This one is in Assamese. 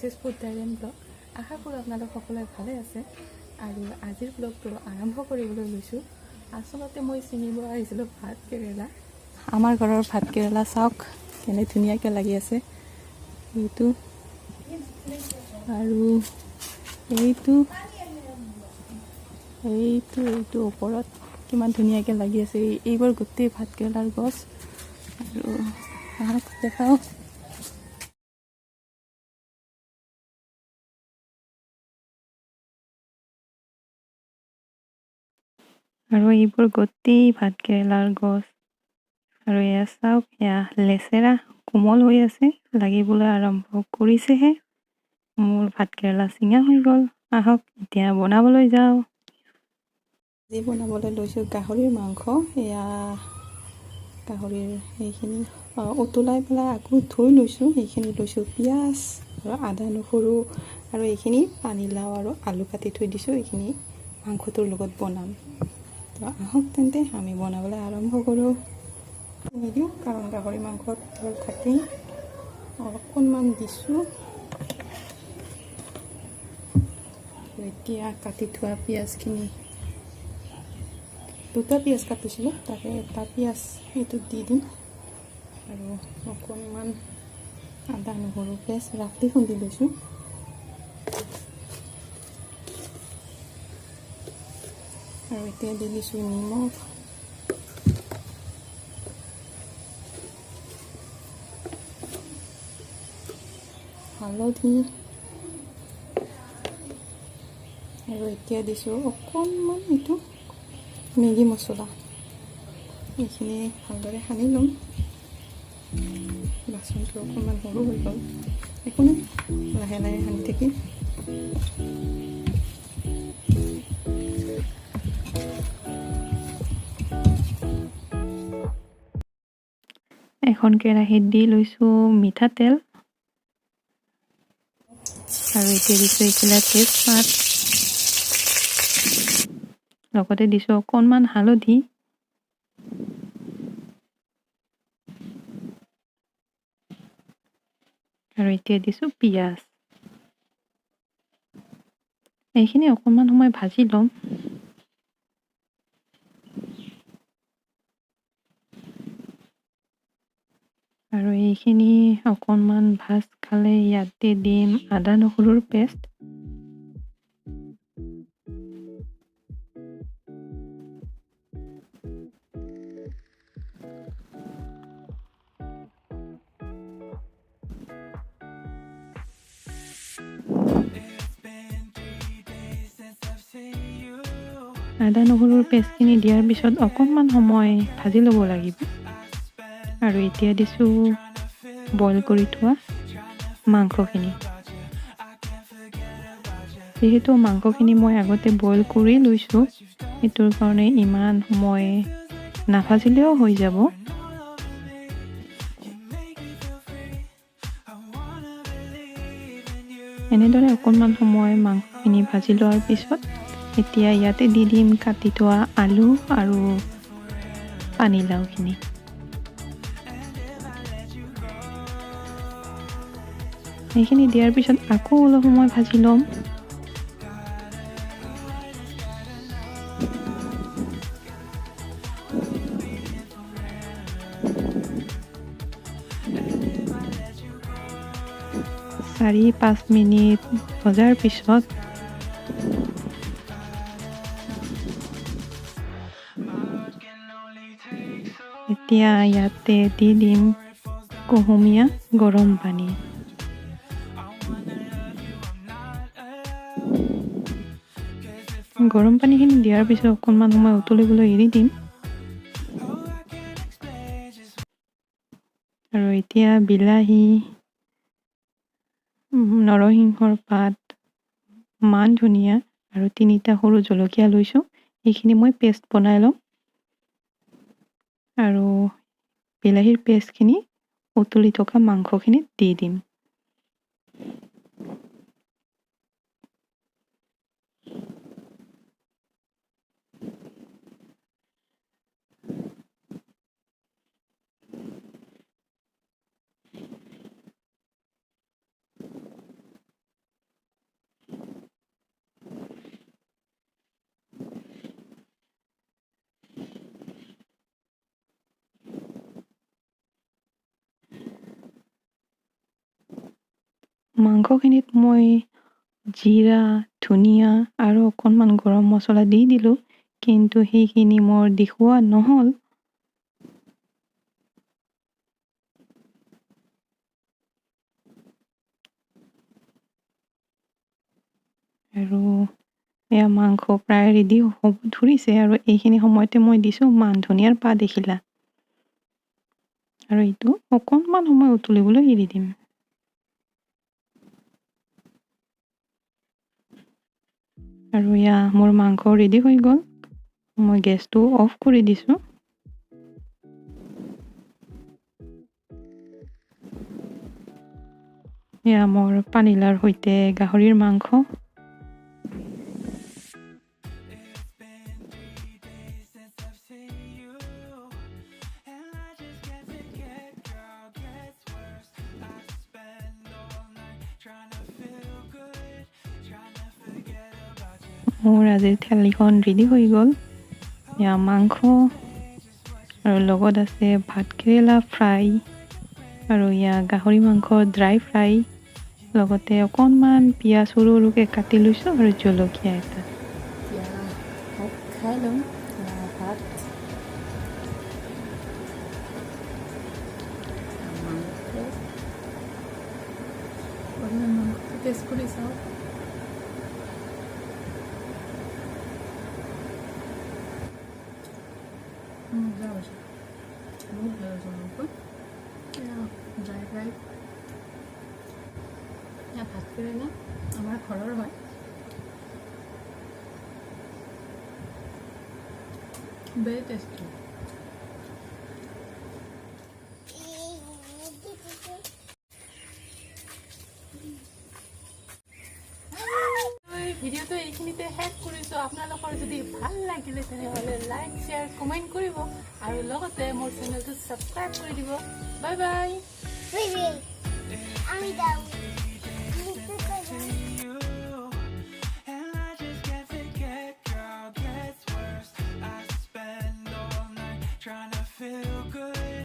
This is food diary blog. আশা কৰোঁ আপোনালোক সকলোৱে ভালে আছে। আৰু আজিৰ ব্লগটো আৰম্ভ কৰিবলৈ লৈছোঁ। আচলতে মই চিনিব আহিছিলোঁ ভাত কেৰেলা। আমাৰ ঘৰৰ ভাত কেৰেলা চাওক কেনে ধুনীয়াকৈ লাগি আছে। এইটো আৰু এইটো এইটো এইটো ওপৰত কিমান ধুনীয়াকৈ লাগি আছে। এইবোৰ গোটেই ভাত কেৰেলাৰ গছ। আৰু দেখাওঁ আৰু এইবোৰ গোটেই ভাত কেৰেলাৰ গছ। আৰু এয়া চাওক, এয়া লেচেৰা কোমল হৈ আছে, লাগিবলৈ আৰম্ভ কৰিছেহে। মোৰ ভাত কেৰেলা চিঙা হৈ গ'ল। আহক এতিয়া বনাবলৈ যাওঁ। আজি বনাবলৈ লৈছোঁ গাহৰিৰ মাংস। এয়া গাহৰিৰ সেইখিনি উতলাই পেলাই আকৌ ধুই লৈছোঁ। সেইখিনি লৈছোঁ পিঁয়াজ আৰু আদা নহৰু আৰু এইখিনি পানীলাও আৰু আলু কাটি থৈ দিছোঁ। এইখিনি মাংসটোৰ লগত বনাম। তো আহক তেন্তে আমি বনাবলৈ আৰম্ভ কৰোঁ। নিদিওঁ কাৰণ গাহৰি মাংসত তেল থাকেই। অকণমান দিছোঁ। এতিয়া কাটি থোৱা পিঁয়াজখিনি, দুটা পিঁয়াজ কাটিছিলোঁ, তাকে এটা পিঁয়াজ এইটোত দি দিম। আৰু অকণমান আদা নহৰু পেষ্ট ৰাতি খুন্দি লৈছোঁ। আৰু এতিয়া দি দিছোঁ নিমখ, হালধি, আৰু এতিয়া দিছোঁ অকণমান এইটো মেগী মছলা। এইখিনি ভালদৰে সানি ল'ম। বাচনটো অকণমান সৰু হৈ গ'ল, একো নাই, লাহে লাহে সানি থাকিম। এখন কেৰাহীত দি লৈছোঁ মিঠাতেল। আৰু এতিয়া দিছোঁ এইফালে তেজপাত, লগতে দিছোঁ অকণমান হালধি। আৰু এতিয়া দিছোঁ পিঁয়াজ। এইখিনি অকণমান সময় ভাজি ল'ম। আৰু এইখিনি অকণমান ভাজ খালে ইয়াতে দিম আদা নহৰুৰ পেষ্ট। আদা নহৰুৰ পেষ্টখিনি দিয়াৰ পিছত অকণমান সময় ভাজি ল'ব লাগিব। আৰু এতিয়া দিছোঁ বইল কৰি থোৱা মাংসখিনি। যিহেতু মাংসখিনি মই আগতে বইল কৰি লৈছোঁ, সেইটোৰ কাৰণে ইমান সময় নাভাজিলেও হৈ যাব। এনেদৰে অকণমান সময় মাংসখিনি ভাজি লোৱাৰ পিছত এতিয়া ইয়াতে দি দিম কাটি থোৱা আলু আৰু পানীলাওখিনি। সেইখিনি দিয়াৰ পিছত আকৌ অলপ সময় ভাজি ল'ম। চাৰি পাঁচ মিনিট ভজাৰ পিছত এতিয়া ইয়াতে দি দিম কুহুমীয়া গৰম পানী। গৰম পানীখিনি দিয়াৰ পিছত অকণমান সময় উতলিবলৈ এৰি দিম। আৰু এতিয়া বিলাহী, নৰসিংহৰ পাত, মান ধনিয়া আৰু 3টা সৰু জলকীয়া লৈছোঁ। এইখিনি মই পেষ্ট বনাই ল'ম। আৰু বিলাহীৰ পেষ্টখিনি উতলি থকা মাংসখিনিত দি দিম। মাংসখিনিত মই জিৰা, ধনিয়া আৰু অকণমান গৰম মছলা দি দিলোঁ, কিন্তু সেইখিনি মোৰ দেখুওৱা নহ'ল। আৰু এয়া মাংস প্ৰায় ৰেডি হ'ব ধৰিছে, আৰু এইখিনি সময়তে মই দিছোঁ মান ধনিয়াৰ পাত এখিলা, আৰু এইটো অকণমান সময় উতলিবলৈ এৰি দিম। আৰু এয়া মোৰ মাংস ৰেডি হৈ গ'ল। মই গেছটো অফ কৰি দিছোঁ। এয়া মোৰ পানীলাওৰ সৈতে গাহৰিৰ মাংস। মোৰ আজিৰ থালিখন ৰেডি হৈ গ'ল। এয়া মাংস আৰু লগত আছে ভাতকেৰেলা ফ্ৰাই, আৰু এয়া গাহৰি মাংস ড্ৰাই ফ্ৰাই, লগতে অকণমান পিঁয়াজ সৰু সৰুকৈ কাটি লৈছোঁ আৰু জলকীয়া এটা। ভাত খাই ল'ম। ভাত মাংসটো টেষ্ট কৰি চাওঁ। মজা হৈছে, বহুত ভাল হৈছে মাংস। ড্ৰাই ফ্ৰাই, ভাতকেৰেলা আমাৰ ঘৰৰ হয়। very tasty. ভিডিওটো এইখিনিতে শেষ কৰিছোঁ। আপোনালোকৰ যদি ভাল লাগিলে তেনেহ'লে লাইক, শ্বেয়াৰ, কমেণ্ট কৰিব, আৰু লগতে মোৰ চেনেলটো ছাবস্ক্ৰাইব কৰি দিব। Bye bye. Trying to feel